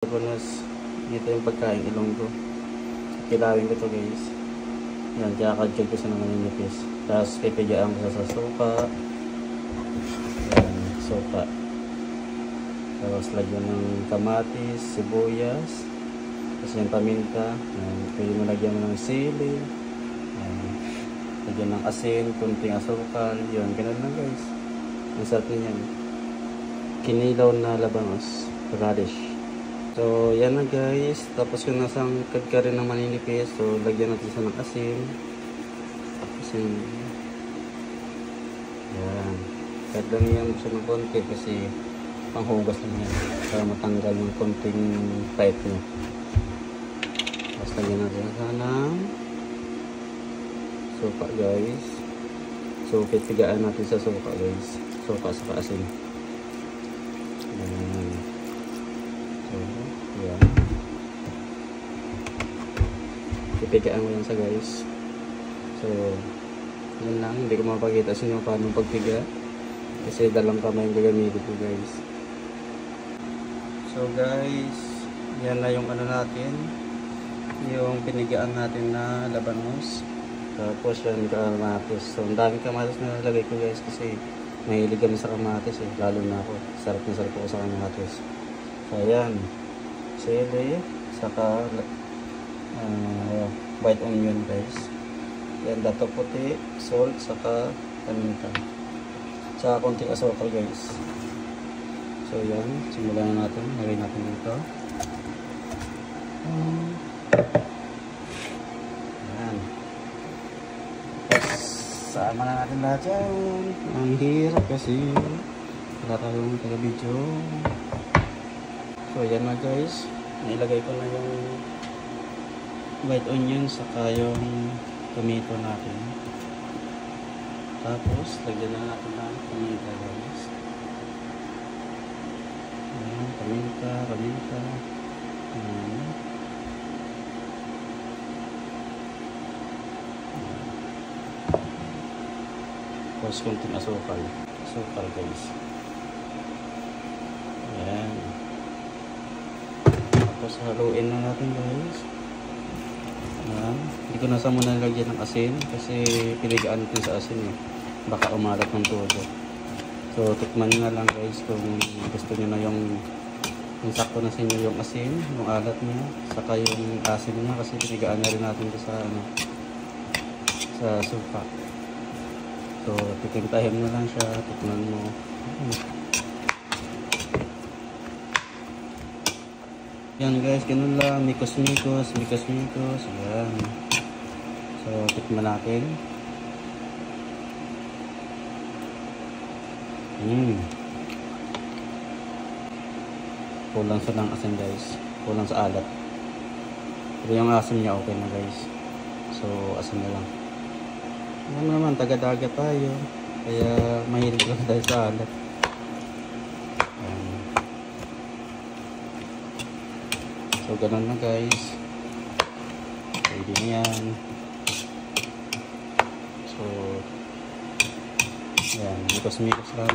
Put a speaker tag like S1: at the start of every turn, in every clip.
S1: Bonus, dito yung pagkain Ilonggo. Kilawin ko to guys. Yan, kaya kadjog ko sa naman nipis. Tapos pipigaan ko sa suka. Yan, suka. Tapos lagyan ng kamatis, sibuyas. Tapos yung paminta. Yan, pwede mo lagyan mo ng sili. Yan, lagyan ng asin, kunting asukal. Yun, ganun lang guys. Ang sarap niyan. Kinilaw na labanos, radish. So, yan na guys. Tapos kung nasang ka rin ng maninipis, so lagyan natin sa ng asin. Asin. Yan. Kahit lang yan siya ng konti kasi panghugas lang yan. Para matanggal yung konting pait niya. Tapos lagyan natin sa ng suka guys. So, pipigaan natin sa suka guys. Suka sa asin. Yan. So, yan. Pipigaan mo yan sa guys. So, yan lang. Hindi ko mapakita sa inyo paano pagpiga. Kasi dalang kamay yung gagamitin ko guys. So guys, yan na yung ano natin. Yung pinigaan natin na labanos. Tapos yan kamatis. So, ang daming kamatis na nalagay ko guys. Kasi mahilig kami sa kamatis eh. Lalo na ako. Sarap na sarap ako sa kamatis. So, ayan. Sili. Saka white onion guys. Yan, dato puti. Salt. Saka paminta. Saka konting asukal guys. So, yan. Simulan na natin. Lagay natin dito. Ayan. Tapos, sama na natin lahat yan. Ang hirap kasi wala tayong taga-video. So, yan na guys. Nailagay ko na yung white onion saka yung tomato natin. Tapos, lagyan na natin ng paminta guys. Ayan, paminta. Ayan. Tapos, konting asukal. Asukal guys. Ayan. Tapos haluin na natin guys. Ayan. Hindi ko nasa muna nilagyan ng asin kasi pinigaan natin sa asin eh. Baka umalat ng todo. So tikman nyo na lang guys kung gusto nyo na yung sakto na sa inyo yung asin, yung alat niya, saka yung asin niya kasi pinigaan na rin natin sa sa suka. So titimtahin mo lang siya, tikman mo. Yan guys, ganun lang, mikos-mikos. Yan. So, tikman natin. Kulang sa ng asin guys. Kulang sa alat. Pero yung asin niya okay na guys. So, asin na lang. Alam mo naman, taga-dagat tayo. Kaya mahilig lang tayo sa alat. So, ganun na guys. Pwede na yan. So, yan. Mikos-mikos lang.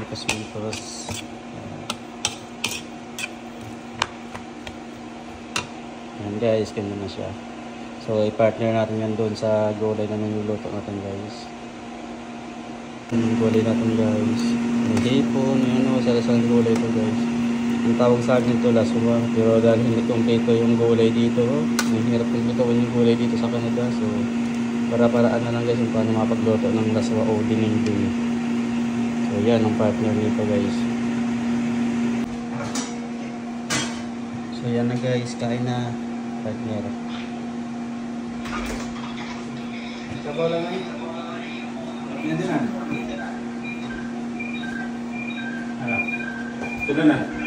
S1: Yan guys. Ganun na siya. So, i-partner natin yan doon sa gulay na niluluto natin guys. Yung gulay natin guys. Yung hipon. Yung salasang gulay ito guys. Ang tawag sa akin ito laswa, pero dahil hindi kumpleto yung gulay dito, mahirap kumpletuin yung gulay dito sa Canada. So, para-paraan na lang guys yung paano mapagluto ng laswa o dinding. So, yan ang partner nito guys. So, yan na guys, kain na partner. Sabaw lang eh. Yan din na. Ito na.